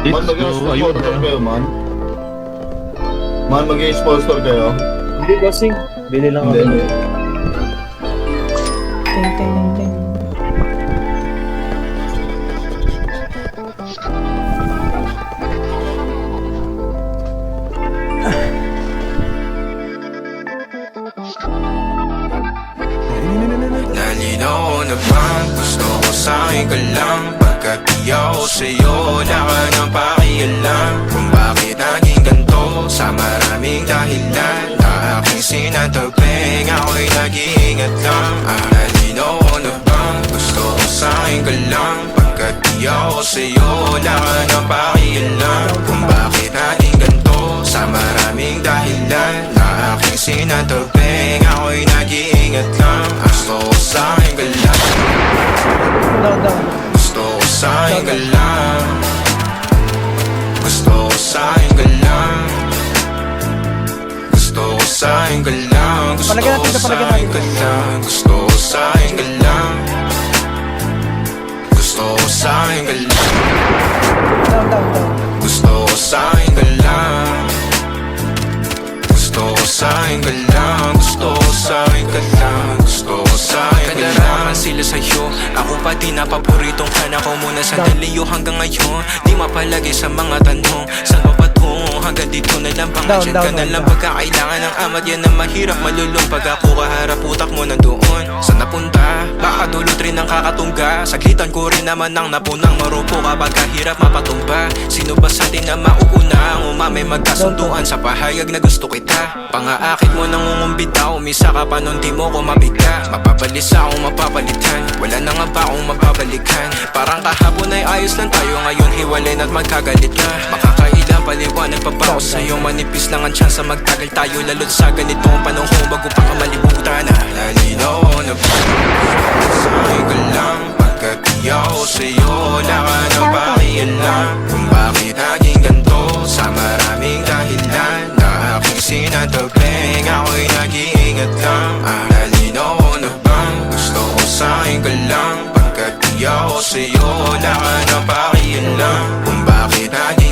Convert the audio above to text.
Man, mag-sponsor ayun na. kayo, man. Man, mag-sponsor kayo. Hindi, bossing. Bili lang Hindi, kami. hindi. Ting, ting, ting, ting. Nalinaw na bang gusto ko sa'yo ka lang? Pagkat di ako sa'yo, wala ka nang pakialam. Kung bakit naging ganito sa maraming dahilan na aking sinatagping, ako'y nag-iingat lang. Nalinaw na bang gusto ko sa'yo ka lang? Pagkat di ako sa'yo, wala ka nang pakialam. Kung bakit naging ganito sa maraming dahilan na aking sinatagping, ako'y nag-iingat lang. Gusto ko sa'yo ka lang. Down, down. Gusto ko sa'yo ka lang. Gusto ko sa'yo ka lang. Gusto ko sa'yo ka lang. Gusto Palagyan ko natin, palagyan sa'yo natin. ka lang. Gusto ko sa'yo ka lang. Gusto ko sa'yo ka lang. Down, down, down. Gusto ko sa'yo ka lang. Gusto ko sa'yo ka lang. Gusto ko sa'yo ka lang. Gusto ko sa'yo ka lang. Sila sa'yo, ako pati na paboritong fan ako muna sa daliyo hanggang ngayon. Di mapalagi sa mga tanong, saan pa patungo? Hanggang dito na lang, Down, pangadyan ka down, na down, lang. down. Pagkakailangan ng amat, yan ang mahirap malulong. Pag ako kaharap, utak mo nandoon. Saan napunta? Baka dulot rin ang kakatungga. Saglitan ko rin naman ang napunang marupo. Kapag kahirap mapatumba, sino ba sa atin na mauuna? Ang umamay magkasunduan sa pahayag na gusto kita. Pangaakit mo nang umumbita, umisa ka pa nun di mo ko mabigla. Mapabalisa akong mapapalitan, wala na nga ba akong mapabalikan? Parang kahapon ay ayos lang tayo, ngayon hiwalay na't magkagalit na. Makakailang paliwanag pa ba ako sa'yo? Manipis lang ang tsansa magtagal tayo, lalo't sa ganitong panahon bago pa ka malibutan na. Nalinaw na ba? Sa'yo ka lang, pagkat di ako sa'yo, wala ka nang pakialam. Kung bakit naging ganito sa maraming dahilan na aking sinatagping, ako'y nag-iingat lang. Nalinaw na bang gusto ko sa'yo ka lang? Pagkat di ako sa'yo, wala ka nang pakialam. Kung bakit naging